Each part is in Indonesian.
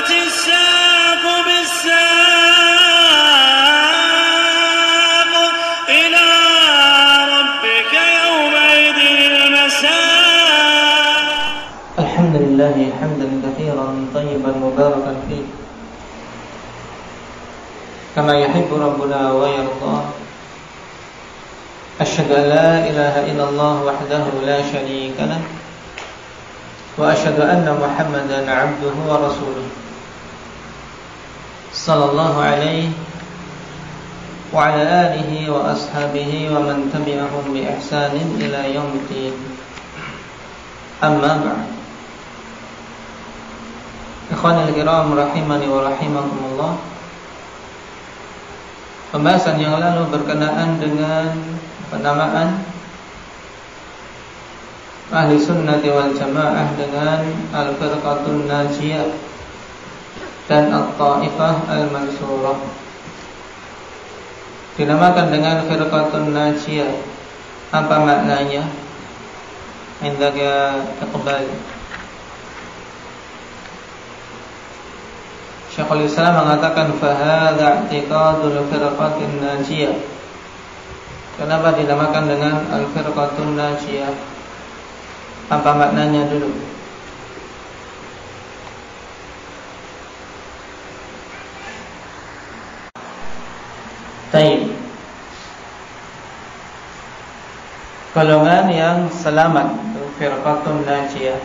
والتفت الساق بالساق إلى ربك يومئذ المساق. الحمد لله حمدا كثيرا طيبا مباركا فيه كما يحب ربنا ويرضى. أشهد أن لا إله إلا الله وحده لا شريك له وأشهد أن محمدا عبده ورسوله صلى الله عليه وعلى آله وأصحابه ومن تبعهم بإحسان إلى يوم الدين. أما بعد. Ikhwanul kiram rahimani wa rahimakumullah. Pembahasan yang lalu berkenaan dengan penamaan ahli sunnati wal jamaah dengan al-firqatun najiyah dan at-ta'ifah al-mansurah. Dinamakan dengan firqatun najiyah. Apa maknanya? Indaka iqbal. Syekhul Islam mengatakan fahadha i'tiqadul firqatin najiyah. Kenapa dinamakan dengan al-firqatun najiyah? Apa maknanya dulu? Taib. Golongan yang selamat, firqatun najiyah.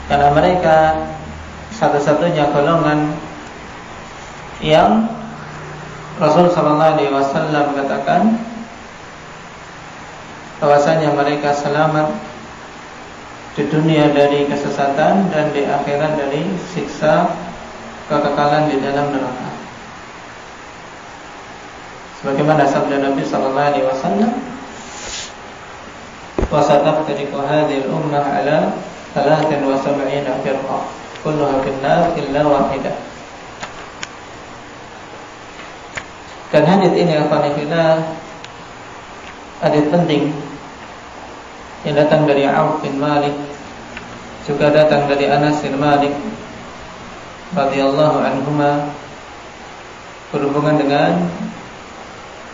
Karena mereka satu-satunya golongan yang Rasul sallallahu alaihi wasallam katakan bahwasanya mereka selamat di dunia dari kesesatan dan di akhirat dari siksa kekekalan di dalam neraka. Sebagaimana sabda Nabi sallallahu alaihi wasallam, "Wa satafariqu hadhihi al-ummah ala 73 firqah." Kulluha finnar illa wahidah. Dan hadits ini alhamdulillah hadits penting yang datang dari Auf bin Malik, juga datang dari Anas bin Malik radhiyallahu anhuma, berhubungan dengan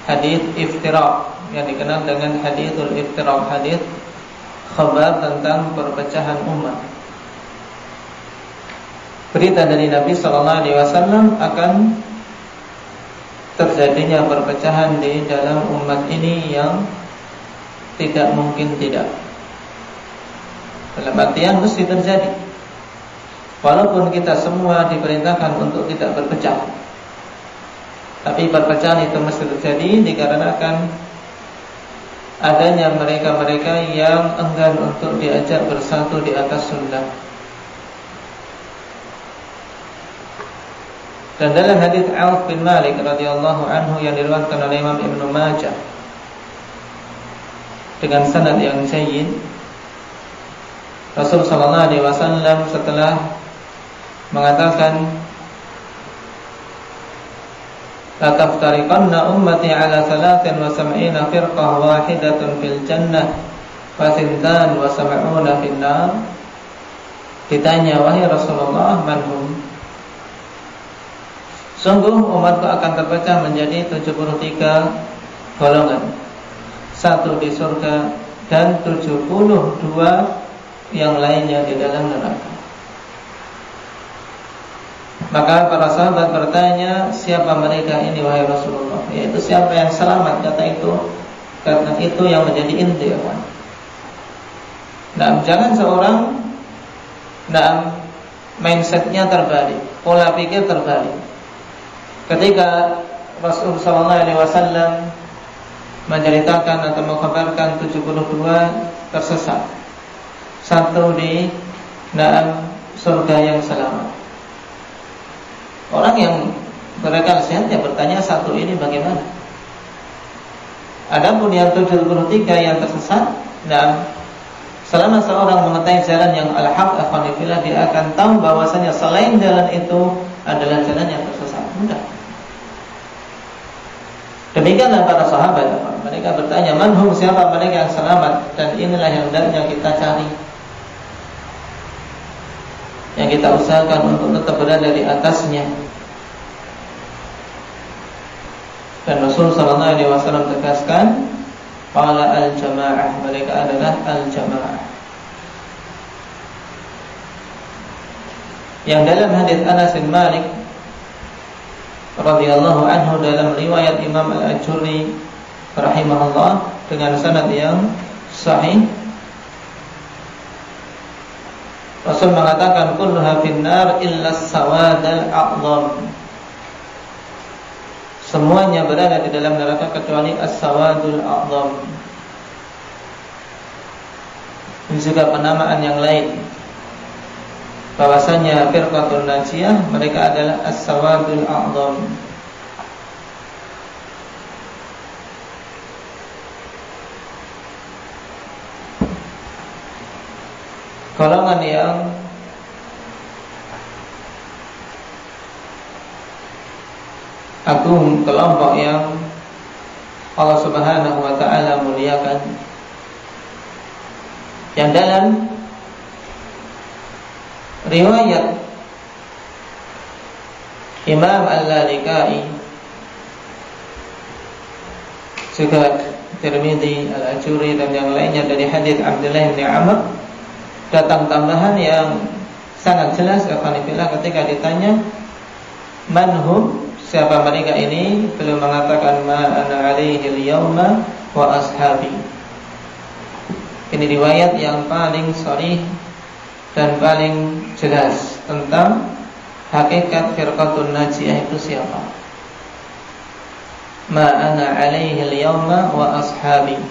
hadits iftiraq yang dikenal dengan haditsul iftiraq, hadits khabar tentang perpecahan umat. Berita dari Nabi SAW akan terjadinya perpecahan di dalam umat ini yang tidak mungkin tidak. Dalam artian mesti terjadi. Walaupun kita semua diperintahkan untuk tidak berpecah, tapi perpecahan itu mesti terjadi dikarenakan adanya mereka-mereka yang enggan untuk diajak bersatu di atas sunnah. Dan dalam hadits Auf bin Malik radhiyallahu anhu yang diriwayatkan oleh Imam Ibnu Majah dengan sanad yang jayyid, Rasul sallallahu alaihi wasallam setelah mengatakan la taftariqanna ummati ala 73 firqah wahidatun fil jannah wa 72 fil nar. Ditanya, wahai Rasulullah, manhum? Sungguh umatku akan terpecah menjadi 73 golongan, 1 di surga dan 72 yang lainnya di dalam neraka. Maka para sahabat bertanya, siapa mereka ini wahai Rasulullah? Yaitu siapa yang selamat, kata itu. Karena itu yang menjadi inti, ya. Nah, jangan seorang mindsetnya terbalik, pola pikir terbalik. Ketika Rasulullah SAW menceritakan atau mengkhabarkan 72 tersesat, 1 di surga yang selamat. Orang yang berakal sehat yang bertanya, 1 ini bagaimana? Adapun yang 73 yang tersesat, selama seorang mengetahui jalan yang al-haq, dia akan tahu bahwasanya selain jalan itu adalah jalan yang tersesat. Mudah. Demikianlah para sahabat, mereka bertanya, manhum, siapa mereka yang selamat? Dan inilah yang hendaknya kita cari. yang kita usahakan untuk tetap berada di atasnya. Dan Rasul sallallahu alaihi wasallam tegaskan, qala al-jamaah, mereka adalah al-jamaah. Yang dalam hadis Anas bin Malik radhiyallahu anhu dalam riwayat Imam Al-Ajurri rahimahullah dengan sanad yang sahih, Rasul mengatakan kulluha finnar illa as-sawadal a'zam. Semuanya berada di dalam neraka kecuali as-sawadul a'zam. Ini juga penamaan yang lain, bahwasanya firqatul najiyah mereka adalah as-sawadul a'zam. Golongan yang agung, kelompok yang Allah Subhanahu wa ta'ala muliakan, yang dalam riwayat Imam Al-Lalikai, juga Tirmidzi, Al-Ajuri dan yang lainnya dari hadis Abdullah bin Amr, datang tambahan yang sangat jelas ketika ditanya manhum, siapa mereka ini, beliau mengatakan ma ana alaihi al-yawma wa ashabi. Ini riwayat yang paling sharih dan paling jelas tentang hakikat firqatun najiyah itu siapa. Ma ana alaihi al-yawma wa ashabi,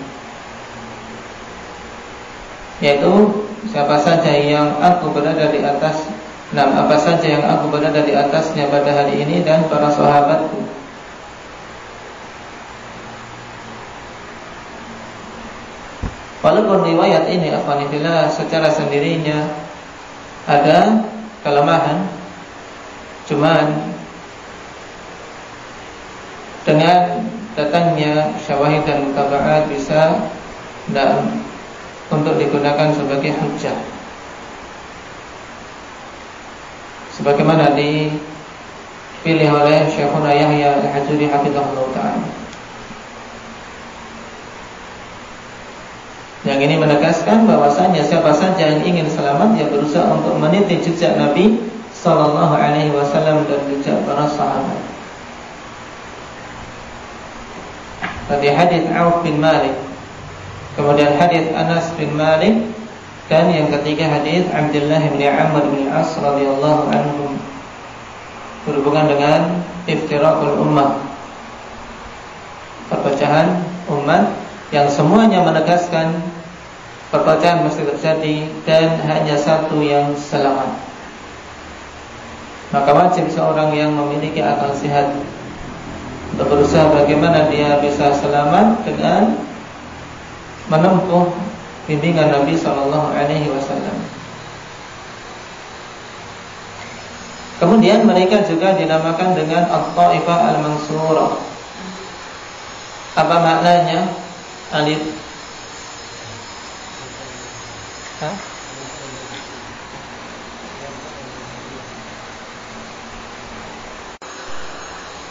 yaitu siapa saja yang aku berada di atas, apa saja yang aku berada di atasnya pada hari ini dan para sahabatku. Walaupun riwayat ini afanillah secara sendirinya ada kelemahan, cuman dengan datangnya syawahid dan mutaba'at bisa dan untuk digunakan sebagai hujjah, sebagaimana dipilih oleh Syekhuna Yahya Al-Hajuri hafizahullah ta'ala. Yang ini menegaskan bahwasanya siapa saja yang ingin selamat, dia berusaha untuk meniti jejak Nabi sallallahu alaihi wasallam dan jejak para sahabat. Tadi hadis Auf bin Malik, kemudian hadis Anas bin Malik, dan yang ketiga hadis Abdullah bin Amr bin As radhiyallahu anhu, berhubungan dengan iftiraqul ummah, perpecahan umat, yang semuanya menegaskan perpecahan mesti terjadi dan hanya satu yang selamat. Maka wajib seorang yang memiliki akal sehat untuk berusaha bagaimana dia bisa selamat dengan menempuh bimbingan Nabi sallallahu alaihi wasallam. Kemudian mereka juga dinamakan dengan At-Taifah Al-Mansurah. Apa maknanya? Alif.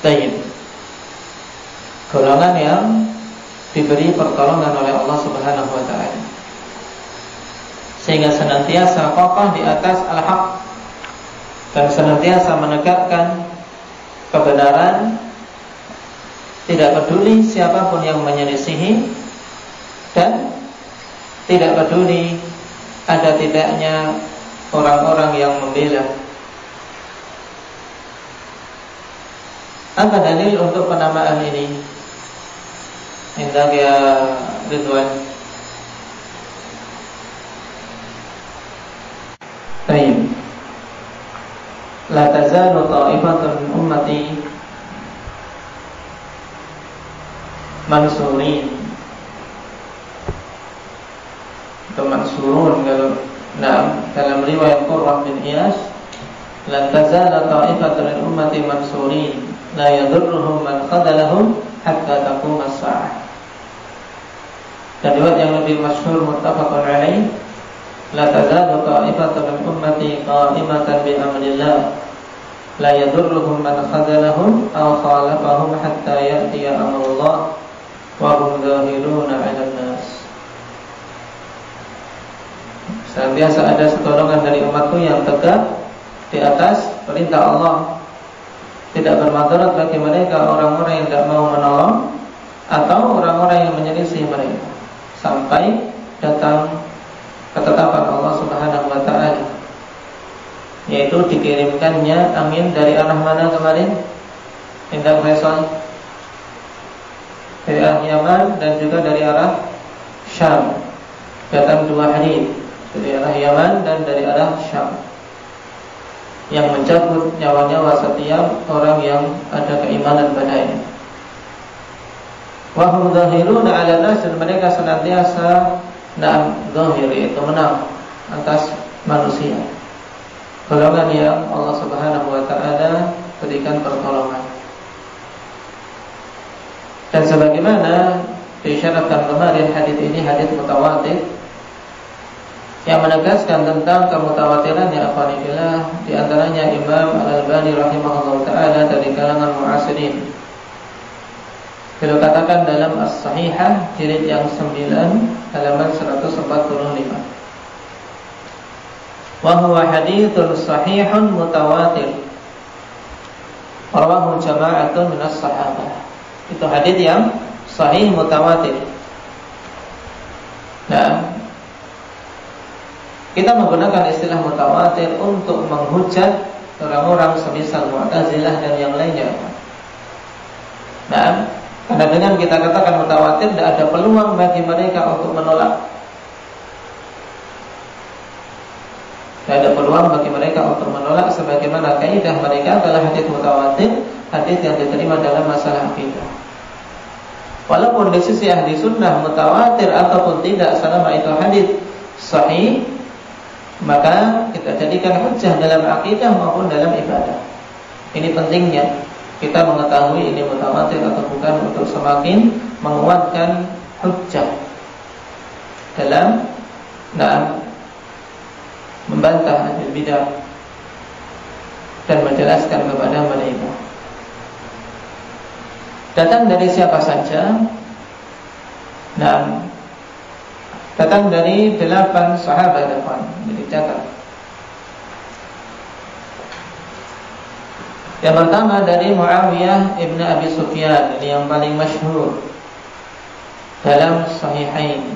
Tayyib. Golongan yang diberi pertolongan oleh Allah Subhanahu wa ta'ala, sehingga senantiasa kokoh di atas al-haq dan senantiasa menegakkan kebenaran, tidak peduli siapapun yang menyelisihi, dan tidak peduli ada tidaknya orang-orang yang membela. Apa dalil untuk penamaan ini? Indah ya Ridwan. Baik. La tazalu ta'ifatun ummati mansurin atau mansurun dalam riwayat Qurrah bin Iyas, la tazalu ta'ifatun ummati mansurin la yadurruhum man khadalahum hatta taqum as-sa'ah. Dan riwayat yang lebih masyhur muttafaqun alaih la tazalu ta'ifatun min ummati qa'imatan bi amrillah la yadurruhum man khadalahum aw khalafahum hatta ya'tiya amrullah wa hum zahiruna 'alan nas. Senantiasa ada segolongan dari umatku yang tegak di atas perintah Allah, tidak bermadarat bagi mereka orang-orang yang tidak mau menolong atau orang-orang yang menyelisih mereka sampai datang ketetapan Allah Subhanahu wa taala, yaitu dikirimkannya angin dari arah mana kemarin? Indah Maison, dari arah Yaman dan juga dari arah Syam. Datang dua hadis dari arah Yaman dan dari arah Syam yang mencabut nyawa-nyawa setiap orang yang ada keimanan padanya. Wa hum zahiruna 'ala nas, dan mereka senantiasa zahir, yaitu menang atas manusia. Golongan yang Allah Subhanahu wa taala berikan pertolongan. Dan sebagaimana disyaratkan kemarin, hadis ini hadis mutawatir yang menegaskan tentang kemutawatiran yang afanillah, di antaranya Imam Al-Albani rahimahullah taala dari kalangan mu'asirin. Beliau katakan dalam As-Sahihah jilid yang 9 halaman 145, wa huwa haditsun sahihun mutawatir rawahu jama'atun minas sahabah. Itu hadis yang sahih mutawatir. Nah, kita menggunakan istilah mutawatir untuk menghujat orang-orang semisal Mu'tazilah dan yang lainnya. Nah, karena dengan kita katakan mutawatir, tidak ada peluang bagi mereka untuk menolak. Tidak ada peluang bagi mereka untuk menolak, sebagaimana kaidah mereka adalah hadis mutawatir, hadis yang diterima dalam masalah akidah. Walaupun di sisi ahli sunnah mutawatir ataupun tidak, selama itu hadis sahih, maka kita jadikan hujjah dalam akidah maupun dalam ibadah. Ini pentingnya kita mengetahui ini mutawatir atau bukan, untuk semakin menguatkan hujjah dalam membantah ahli bidah dan menjelaskan kepada mereka. Datang dari siapa saja? Datang dari 8 sahabat depan. Jadi catat. Yang pertama dari Muawiyah ibn Abi Sufyan, ini yang paling masyhur dalam Sahihain.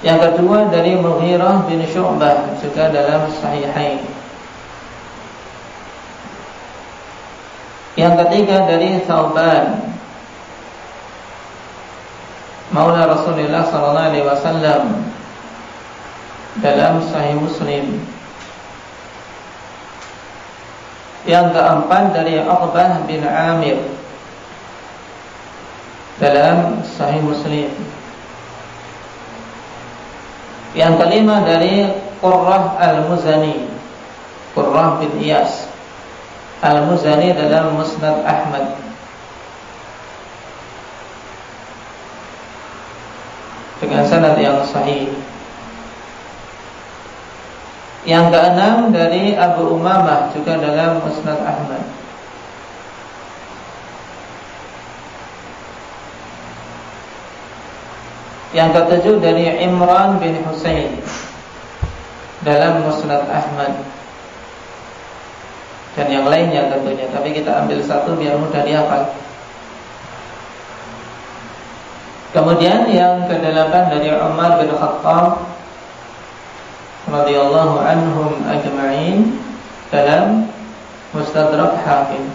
Yang kedua dari Mughirah bin Syu'bah, juga dalam Sahihain. Yang ketiga dari Thauban, Maula Rasulullah sallallahu alaihi wasallam, dalam Sahih Muslim. Yang keempat dari Uqbah bin Amir, dalam Sahih Muslim. Yang kelima dari Qurrah Al-Muzani, Qurrah bin Iyas Al-Muzani, dalam Musnad Ahmad. Dengan sanad yang sahih. Yang keenam dari Abu Umamah, juga dalam Musnad Ahmad. Yang ketujuh dari Imran bin Husain, dalam Musnad Ahmad. Dan yang lainnya tentunya, tapi kita ambil satu biar mudah dihafal. Kemudian yang kedelapan dari Umar bin Khattab radhiyallahu anhum ajma'in, dalam Mustadrak Hakim.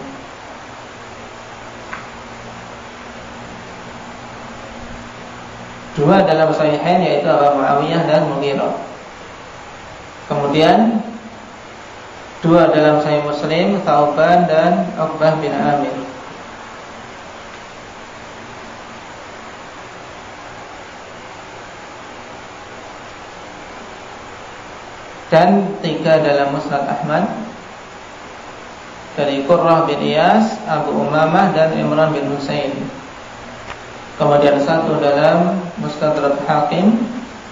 Dua dalam Sahihain, yaitu Abu Muawiyah dan Mughirah. Kemudian dua dalam Sahih Muslim, Thauban dan Uqbah bin Amir. Dan tiga dalam Musnad Ahmad, dari Qurrah bin Iyas, Abu Umamah dan Imran bin Husain. kemudian satu dalam Mustadrak Hakim.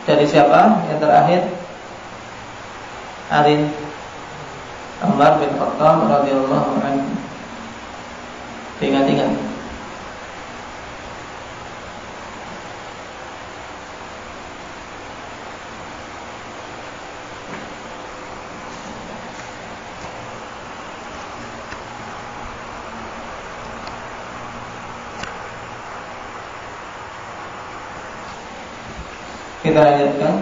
Dari siapa? Yang terakhir Ari Umar bin Khattab radhiyallahu anhu. Ingat-ingat. Kita lanjutkan.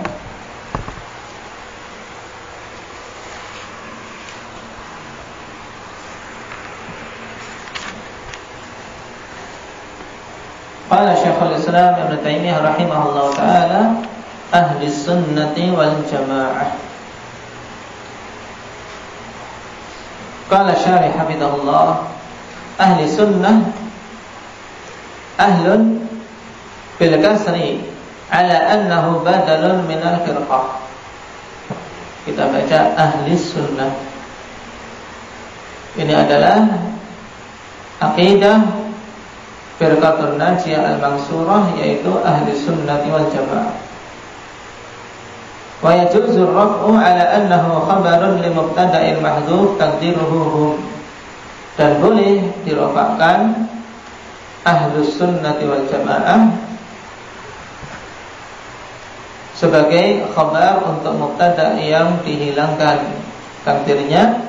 Qala Syekhul Islam Ibnu Taimiyah rahimahullah taala, ahli sunnati wal jamaah. Qala syarih hafizahullah, ahli sunnah ahlun bil kasri ala annahu badalun minal firqah. Kita baca ahli sunnah. Ini adalah aqidah firqatun najiyah al-mansurah, yaitu ahli sunnati wal jamaah. Wa yajuzu ar-raf'u ala annahu khabarun li mubtada'in mahdhuf taqdiruhu hum. Dan boleh dirofakkan ahli sunnati wal jamaah sebagai khabar untuk mubtada yang dihilangkan takdirnya.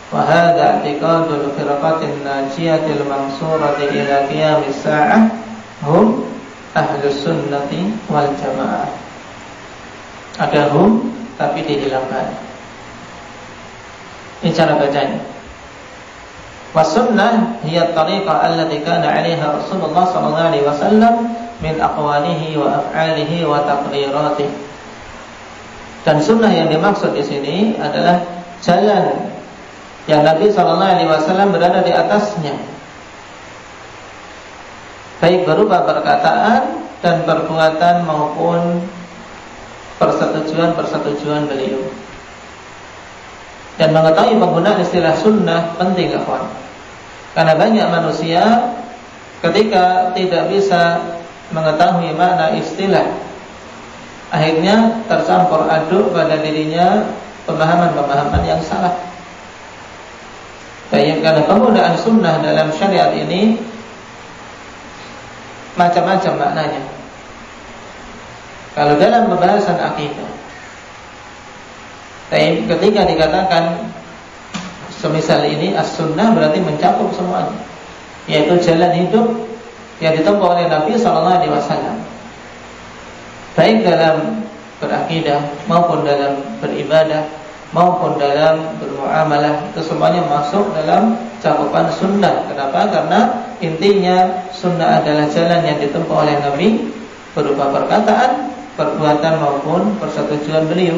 Wa hadza i'tiqadul firqatin najiyatil mansurati ila qiyamis sa'ah hum ahlus sunnati wal jamaah. Ada hum tapi dihilangkan. Ini cara bacanya. Was sunnah hiya at-tariqah allati kana 'alaiha Rasulullah sallallahu alaihi wasallam min aqwalihi wa af'alihi wa taqriratih. Dan sunnah yang dimaksud di sini adalah jalan yang Nabi sallallahu alaihi wasallam berada di atasnya, baik berupa perkataan dan perbuatan maupun persetujuan beliau. Dan mengetahui penggunaan istilah sunnah penting, kawan. Karena banyak manusia ketika tidak bisa mengetahui makna istilah, akhirnya tercampur aduk pada dirinya pemahaman-pemahaman yang salah. Baik, karena penggunaan sunnah dalam syariat ini macam-macam maknanya. Kalau dalam pembahasan akidah, ketika dikatakan semisal ini as-sunnah, berarti mencakup semuanya, yaitu jalan hidup yang ditempuh oleh Nabi SAW, baik dalam berakidah maupun dalam beribadah maupun dalam bermuamalah, itu semuanya masuk dalam cakupan sunnah. Kenapa? Karena intinya sunnah adalah jalan yang ditempuh oleh Nabi berupa perkataan, perbuatan maupun persetujuan beliau.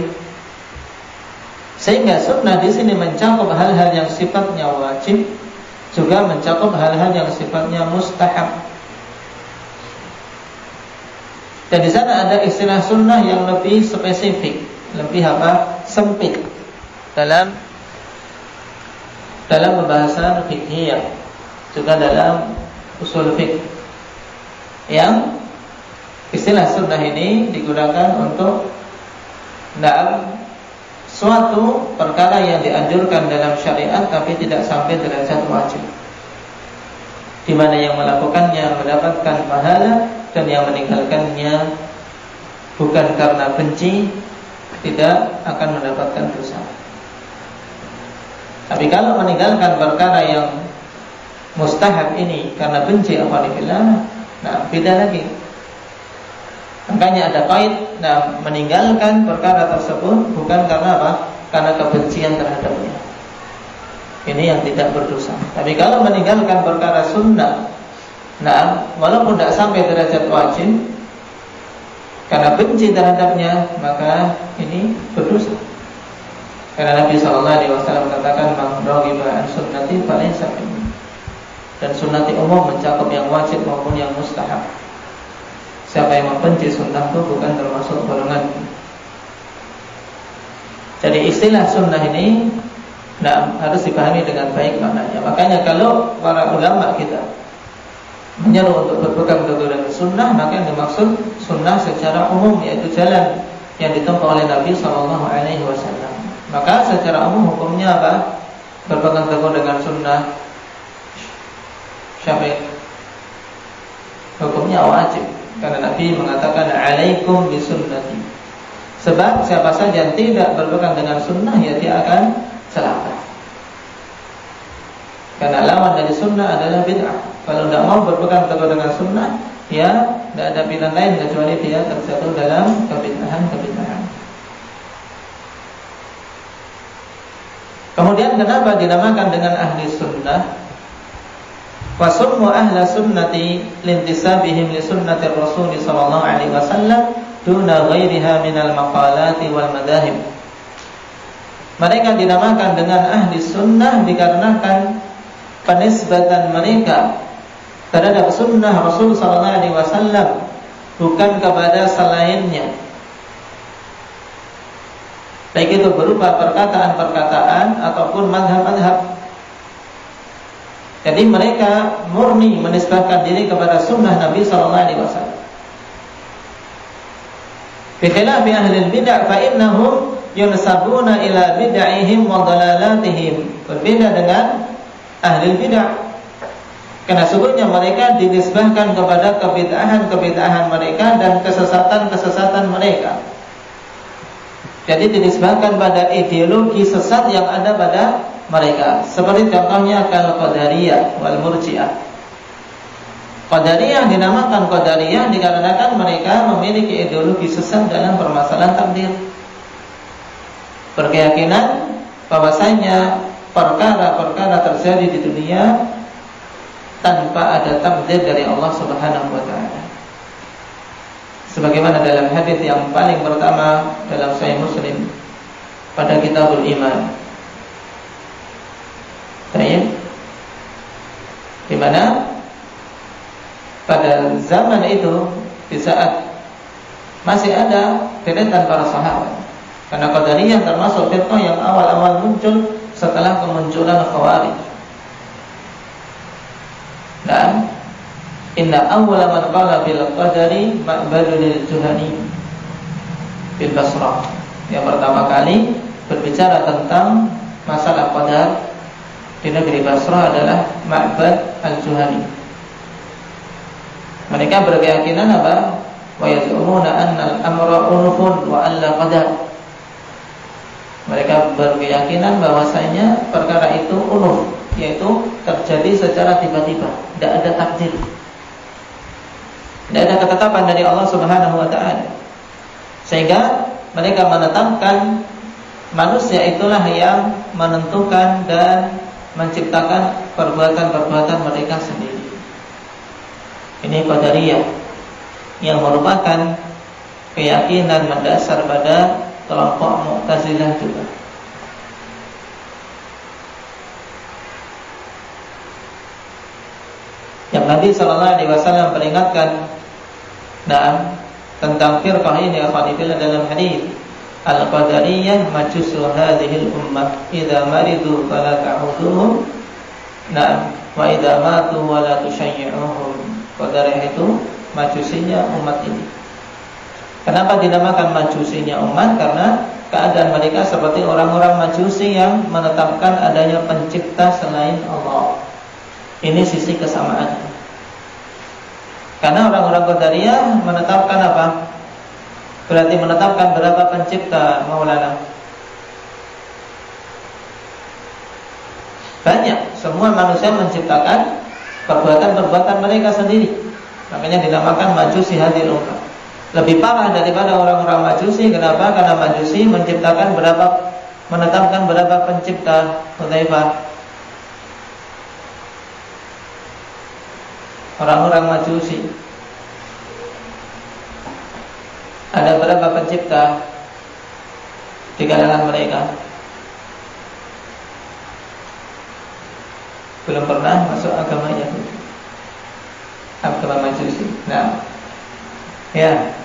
Sehingga sunnah di sini mencakup hal-hal yang sifatnya wajib, juga mencakup hal-hal yang sifatnya mustahab. Dan di sana ada istilah sunnah yang lebih spesifik, lebih sempit dalam pembahasan fikih, juga dalam usul fikih. Yang istilah sunnah ini digunakan untuk dalam suatu perkara yang dianjurkan dalam syariat tapi tidak sampai derajat wajib, di mana yang melakukannya mendapatkan pahala dan yang meninggalkannya bukan karena benci tidak akan mendapatkan dosa. Tapi kalau meninggalkan perkara yang mustahab ini karena benci akhwanillah, nah beda lagi. Makanya ada qaid, nah meninggalkan perkara tersebut bukan karena apa? Karena kebencian terhadapnya. Ini yang tidak berdosa. Tapi kalau meninggalkan perkara sunnah, nah walaupun tidak sampai derajat wajib, karena benci terhadapnya, maka ini berdosa. Karena Nabi SAW mengatakan, "Man raghiba an sunnati falaysa minni." Dan sunnati umum mencakup yang wajib maupun yang mustahab. Siapa yang membenci sunnahku bukan termasuk golongan. Jadi istilah sunnah ini harus dipahami dengan baik maknanya. Makanya kalau para ulama kita menyeru untuk berpegang teguh dengan sunnah, maka yang dimaksud sunnah secara umum, yaitu jalan yang ditempuh oleh Nabi SAW. Maka secara umum hukumnya apa? Berpegang teguh dengan sunnah. Syafi'i hukumnya wajib, karena Nabi mengatakan alaikum bisunnati. Sebab siapa saja yang tidak berpegang dengan sunnah, ya dia akan celaka. Karena lawan dari sunnah adalah bid'ah. Kalau tidak mau berpegang teguh dengan sunnah, ya tidak ada pilihan lain kecuali dia terjatuh dalam kebid'ahan. Kemudian kenapa dinamakan dengan ahli sunnah? Wasummu ahla sunnati lintisabihim li sunnati Rasul sallallahu alaihi wasallam duna ghairiha minal maqalati wal madahib. Mereka dinamakan dengan ahli sunnah dikarenakan penisbatan mereka terhadap sunnah Rasul sallallahu alaihi wasallam, bukan kepada selainnya. Baik itu berupa perkataan-perkataan ataupun madhab-madhab. Jadi mereka murni menisbahkan diri kepada sunnah Nabi sallallahu alaihi wasallam. Bi khilafi ahli al-bid'ah fa innahum yunsabuna ila bid'ahihim wa dalalatihim. Berbeda dengan ahli bid'ah. Karena sungguhnya mereka dinisbahkan kepada kebid'ahan mereka dan kesesatan mereka. Jadi dinisbahkan pada ideologi sesat yang ada pada mereka. Seperti contohnya Qadariyah wal Murji'ah. Qadariyah dinamakan Qadariyah dikarenakan mereka memiliki ideologi sesat dalam permasalahan takdir. Berkeyakinan bahwasanya perkara-perkara terjadi di dunia tanpa ada takdir dari Allah Subhanahu wa taala. Sebagaimana dalam hadis yang paling pertama dalam Sahih Muslim pada Kitabul Iman. Di mana pada zaman itu, di saat masih ada deretan para sahabat, karena Qadariyah termasuk firqah yang awal-awal muncul setelah kemunculan Khawarij. Dan inna awwala man qala bil qadari Ma'badun al-Juhani bil Basrah. Yang pertama kali berbicara tentang masalah qadar di negeri Basrah adalah Ma'bad al-Juhani. Mereka berkeyakinan apa? Wa yaz'umuna anna al-amra unufun wa alla qadar. Mereka berkeyakinan bahwasanya perkara itu unuf, yaitu terjadi secara tiba-tiba, tidak ada takdir. Tidak ada ketetapan dari Allah Subhanahu wa taala. Sehingga mereka menetapkan manusia itulah yang menentukan dan menciptakan perbuatan-perbuatan mereka sendiri. Ini Qadariyah yang merupakan keyakinan mendasar pada kelompok Mu'tazilah juga. Yang Nabi sallallahu alaihi wasallam peringatkan tentang firqah ini dalam hadis Al-Qadariyah majusu hadhil ummah idza maridu fala ta'uduhum wa idza matu wala tusyayyi'uhum. Qadariyah itu majusinya umat ini. Kenapa dinamakan majusinya umat? Karena keadaan mereka seperti orang-orang majusi yang menetapkan adanya pencipta selain Allah. Ini sisi kesamaan. Karena orang-orang Qadariyah menetapkan apa? Berarti menetapkan berapa pencipta, Maulana? Banyak. Semua manusia menciptakan perbuatan-perbuatan mereka sendiri. Makanya dinamakan majusi hadil ummah. Lebih parah daripada orang-orang majusi. Kenapa? Karena majusi menetapkan berapa pencipta. Hudzaifah. Orang-orang majusi, ada berapa pencipta di kalangan mereka? Belum pernah masuk agama Yahudi, agama Majusi. Nah, ya,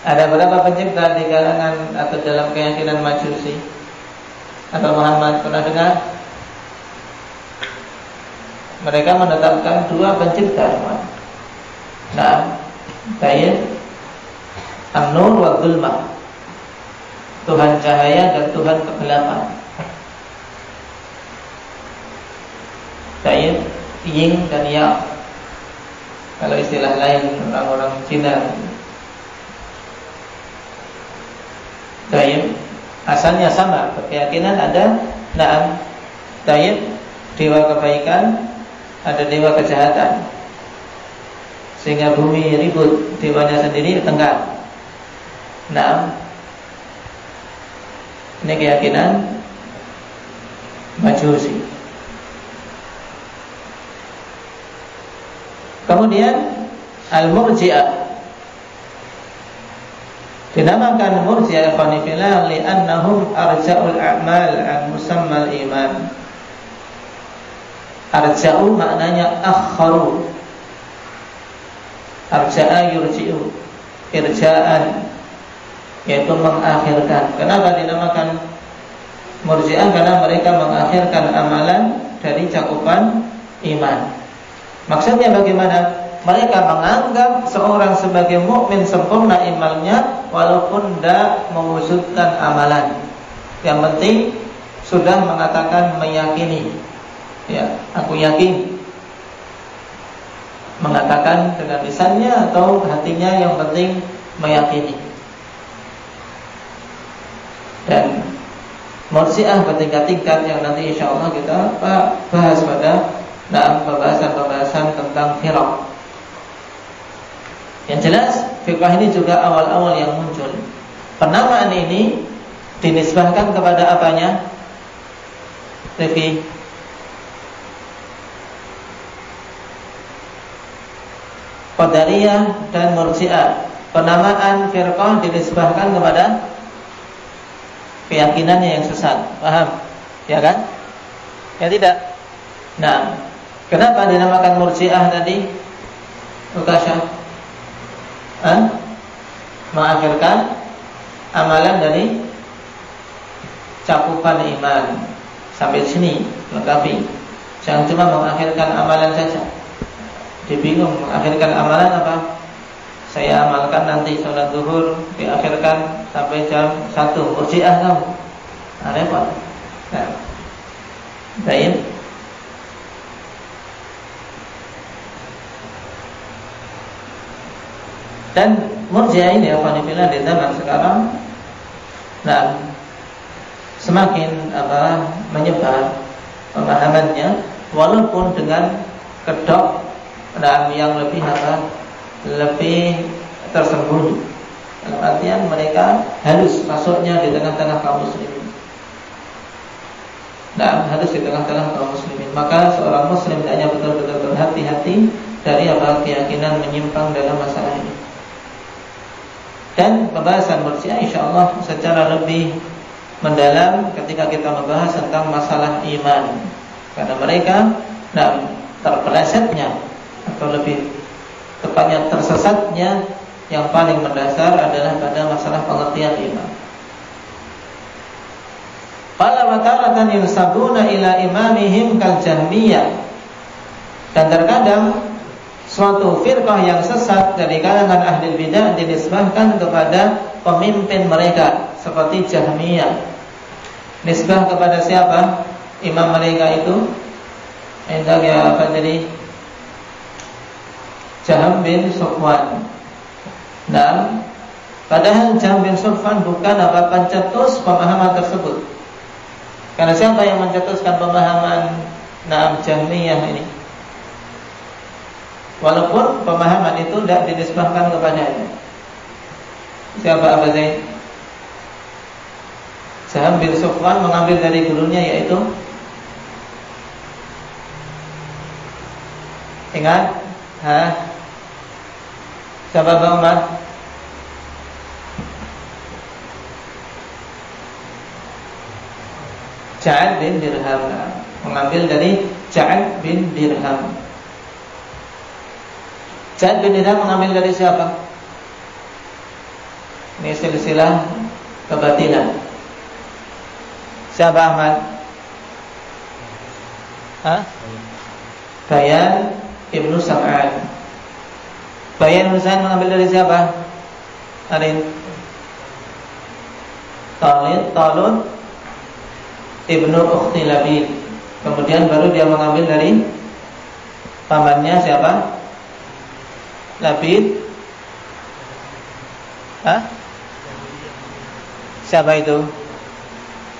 ada berapa pencipta di kalangan atau dalam keyakinan Majusi? Atau Muhammad pernah dengar? mereka menetapkan dua pencipta. Nah, baik, An-Nur wa Zulmah, Tuhan cahaya dan Tuhan kegelapan. Baik, Yin dan Yang, kalau istilah lain orang-orang Cina. Baik, asalnya sama, keyakinan ada. Nah, baik, dewa kebaikan, ada dewa kejahatan, sehingga bumi ribut, dewanya sendiri tengkar. Nah, ini keyakinan Majusi. Kemudian Al-Murji'ah, dinamakan Murji'ah ikhwanifillah li'annahum arja'ul a'mal an musammal iman. Arja'u maknanya akharu, arja'a yurji'u, irja'an, yaitu mengakhirkan. Kenapa dinamakan Murji'ah? Karena mereka mengakhirkan amalan dari cakupan iman. Maksudnya bagaimana? Mereka menganggap seorang sebagai mukmin sempurna imannya walaupun tidak mewujudkan amalan. Yang penting sudah mengatakan meyakini. Ya, aku yakin. Mengatakan dengan lisannya atau hatinya, yang penting meyakini. Dan Murji'ah bertingkat-tingkat yang nanti insyaallah kita bahas pada pembahasan tentang firaq. Yang jelas firqah ini juga awal-awal yang muncul. Penamaan ini dinisbahkan kepada apanya? Rifki, Qadariyah dan Murji'ah. Penamaan firqah dinisbahkan kepada keyakinannya yang sesat. Paham? Ya kan? Ya tidak? Nah, kenapa dinamakan Murji'ah tadi? Ukasha, mengakhirkan amalan dari cakupan iman. Sampai sini lengkapi. Jangan cuma mengakhirkan amalan saja. Dibingung mengakhirkan amalan apa? Saya amalkan nanti sholat zuhur, diakhirkan sampai jam 1. Murji'ah kamu. Nah, repot. Nah, baik. Dan Murji'ah ini alhamdulillah di zaman sekarang, nah, semakin menyebar pemahamannya, walaupun dengan kedok yang lebih lebih tersembunyi. Dalam artian mereka halus masuknya di tengah-tengah kaum muslimin. Nah, halus di tengah-tengah kaum muslimin. Maka seorang muslim hanya betul-betul berhati-hati dari keyakinan menyimpang dalam masalah ini. Dan pembahasan Murji'ah insyaallah secara lebih mendalam ketika kita membahas tentang masalah iman. Karena mereka terpelesetnya, atau lebih tepatnya tersesatnya yang paling mendasar adalah pada masalah pengertian iman. Qala wa taratan yunsabuna ila imamihim kal Jahmiyah. Dan terkadang suatu firqah yang sesat dari kalangan ahli bidah dinisbahkan kepada pemimpin mereka seperti Jahmiyah. Nisbah kepada siapa? Imam mereka itu ya apa jadi? Jaham bin Sufwan. Nah, padahal Jaham bin Sufwan bukan pencetus pemahaman tersebut. Karena siapa yang mencetuskan pemahaman Jahmiyah ini? Walaupun pemahaman itu tidak dinisbahkan kepadanya. Siapa Abu Zaid? Jaham bin Sufwan mengambil dari gurunya, yaitu ingat? Siapa Bang Umar? Ja'ad bin Dirham. Mengambil dari Ja'ad bin Dirham. Ja'ad bin Dirham mengambil dari siapa? Ini silsilah kebatilan. Siapa Ahmad? Bayan Ibnu Sam'an. Bayan Ibnu Sam'an mengambil dari siapa? Arin. Talut Ibnu Ukhti Labid. Kemudian baru dia mengambil dari pamannya siapa? Labid. Siapa itu?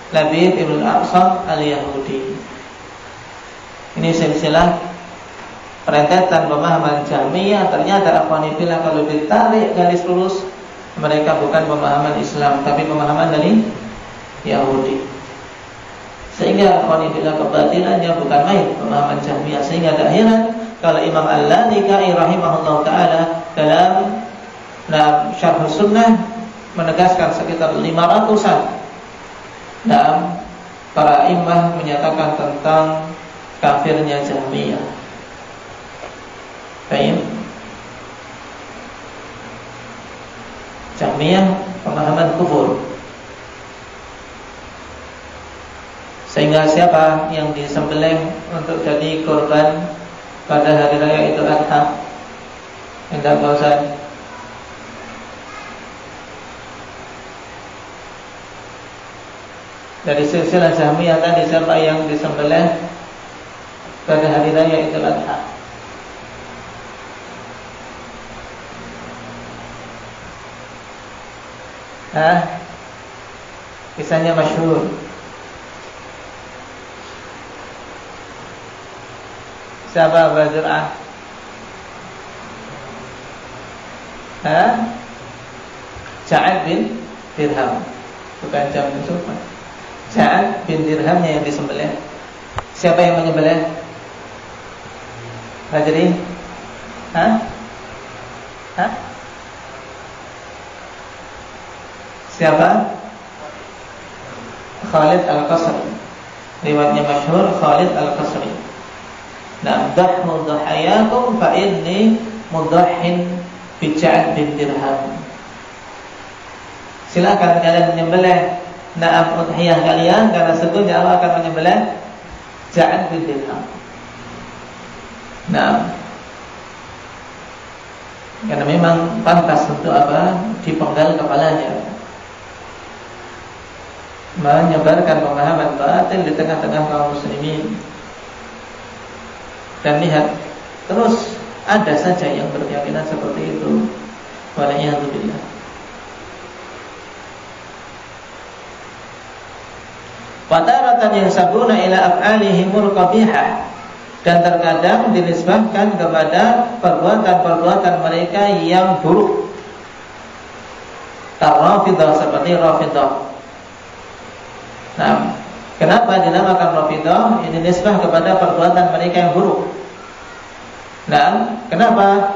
Labid Ibnu Aqsam Al-Yahudi. Ini silsilah perentetan pemahaman Jahmiyah. Ternyata akhwani fillah kalau ditarik garis lurus, mereka bukan pemahaman Islam, tapi pemahaman dari Yahudi. Sehingga akhwani fillah kebatilannya bukan main pemahaman Jahmiyah. Sehingga tak heran kalau Imam Al-Lalikai rahimahullah ta'ala dalam Syarh Sunnah menegaskan sekitar 500-an dalam para imam menyatakan tentang kafirnya Jahmiyah. Baik. Jahmiyah pemahaman kufur. Sehingga siapa yang disembelih untuk jadi korban pada hari raya Idul Adha? Hendak bosan. Dari silsilah Jahmiyah tadi siapa yang disembelih pada hari raya Idul Adha? Kisahnya masyhur. Siapa Abu Zur'ah? Ja'ad bin Dirham. Bukan Ja'ad bin Sufyan. Ja'ad bin Dirhamnya yang disembelih. Siapa yang menyembelih? Rajari? Siapa? Khalid Al-Qasri. Riwayatnya masyhur Khalid Al-Qasri. Nah, dahmu dhahayakum fa inni mudahhin bi Ja'ad bin Dirham. Silakan kalian menyembelih na'am udhiyah kalian, karena sesungguhnya Allah akan menyembelih Ja'ad bin Dirham. Nah, karena memang pantas untuk apa? Dipenggal kepalanya, menyebarkan pemahaman batil di tengah-tengah kaum muslimin. Dan lihat, terus ada saja yang berkeyakinan seperti itu. Waliyahzubillah. Fataratan yansabuna ila af'alihimul qabihah, dan terkadang dinisbahkan kepada perbuatan-perbuatan mereka yang buruk. Rafidah, seperti Rafidah. Nah, kenapa dinamakan Rafidah? Ini nisbah kepada perbuatan mereka yang buruk. Nah, kenapa?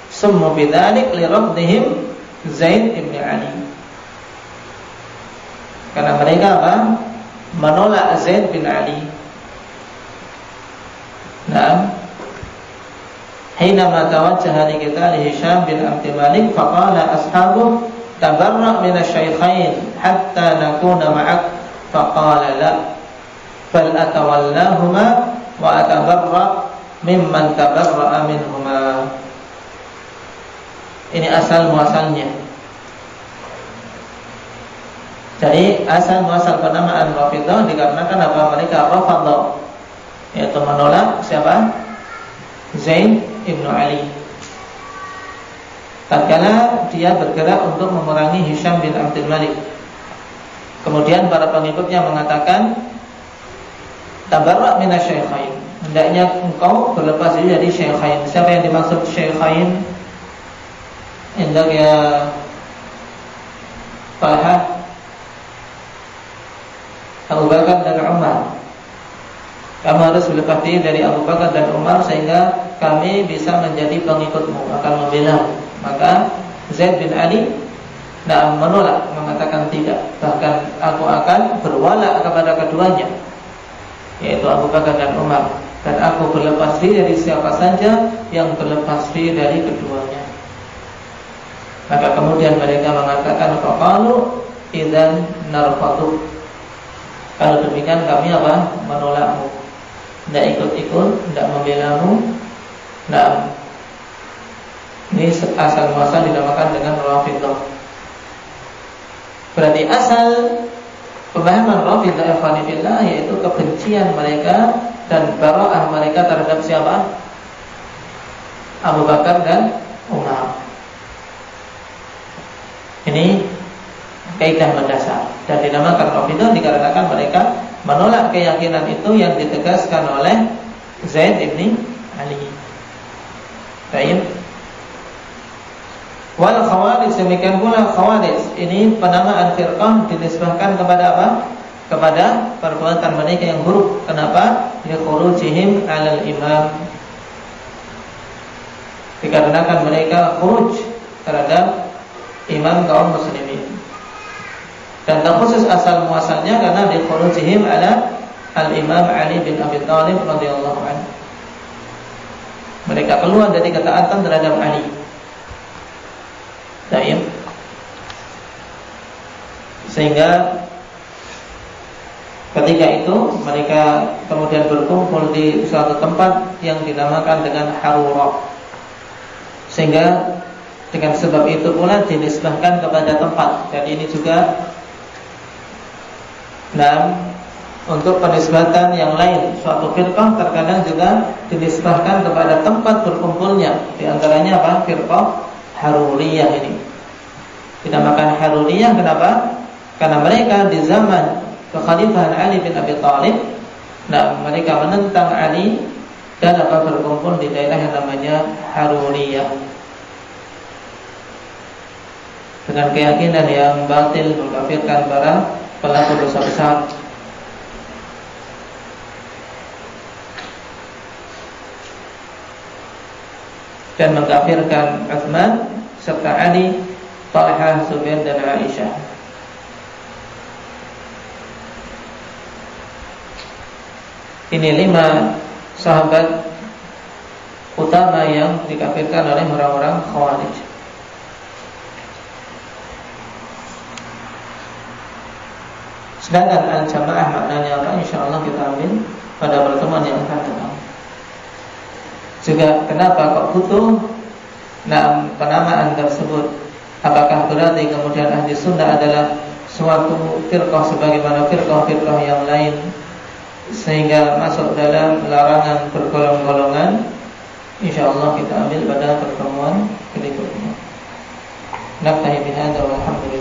Summu bidzalik li rafdihim Zaid ibn Ali. Karena mereka apa? Menolak Zaid bin Ali. Nah, حينما توجه لقتال هشام بن عبد الملك فقال أصحابه تبرأ من الشيخين حتى نكون معك فقال لا بل أتولاهما وأتبرأ ممن تبرأ منهما. Ini asal muasalnya. Jadi asal muasal penamaan Rafidah dikarenakan apa? Mereka Rafadah, yaitu menolak siapa? Zaid ibn Ali. Tatkala dia bergerak untuk memerangi Hisham bin Abdul Malik, kemudian para pengikutnya mengatakan tabarra' minasyaikhain, hendaknya engkau berlepas diri dari syaikhain. Siapa yang dimaksud syaikhain? Hendak ya Talha, Abu Bakar dan Umar. Kamu harus berlepas diri dari Abu Bakar dan Umar sehingga kami bisa menjadi pengikutmu, akan membela. Maka Zaid bin Ali menolak, mengatakan tidak. Bahkan aku akan berwala kepada keduanya, yaitu Abu Bakar dan Umar, dan aku berlepas diri dari siapa saja yang berlepas diri dari keduanya. Maka kemudian mereka mengatakan faqalu idzan narfadu. Kalau demikian kami apa? Menolakmu. tidak ikut-ikut, tidak membelamu. Nah, ini asal muasal dinamakan dengan Rafidhah. Berarti asal pemahaman Rafidhah ikhwani fillah yaitu kebencian mereka dan bara'ah mereka terhadap siapa? Abu Bakar dan Umar. Ini kaidah mendasar dan dinamakan Rafidhah dikarenakan mereka menolak keyakinan itu yang ditegaskan oleh Zaid ibn Ali. Baik. Wal Khawarij, demikian pula Khawarij. Ini penamaan firqah dinisbahkan kepada apa? Kepada perbuatan mereka yang buruk. Kenapa? Li khurujihim 'alal imam. Dikarenakan mereka khuruj terhadap imam kaum muslimin. Dan terkhusus asal muasalnya karena li khurujihim 'ala al-Imam Ali bin Abi Thalib radhiyallahu anhu. Mereka keluar dari ketaatan terhadap Ali. Baik. Sehingga ketika itu mereka kemudian berkumpul di suatu tempat yang dinamakan dengan Harura. Sehingga dengan sebab itu pula dinisbahkan kepada tempat. Dan ini juga untuk penisbatan yang lain, suatu firqah terkadang juga dinisbahkan kepada tempat berkumpulnya. Di antaranya apa? Firqah Haruriyah ini. Dinamakan Haruriyah kenapa? Karena mereka di zaman kekhalifahan Ali bin Abi Thalib, mereka menentang Ali dan berkumpul di daerah yang namanya Haruriyah dengan keyakinan yang batil, mengkafirkan para pelaku dosa besar. Dan mengkafirkan Utsman serta Ali, Talhah, Zubair dan Aisyah. Ini 5 sahabat utama yang dikafirkan oleh orang-orang Khawarij. Sedangkan al-jamaah maknanya apa? InsyaAllah kita ambil pada pertemuan yang akan datang. Juga kenapa kok butuh penamaan tersebut? Apakah berarti kemudian ahli sunnah adalah suatu firqah sebagaimana firqah-firqah yang lain sehingga masuk dalam larangan bergolong-golongan? InsyaAllah kita ambil pada pertemuan berikutnya. Naktahi bihadza walhamdulillah.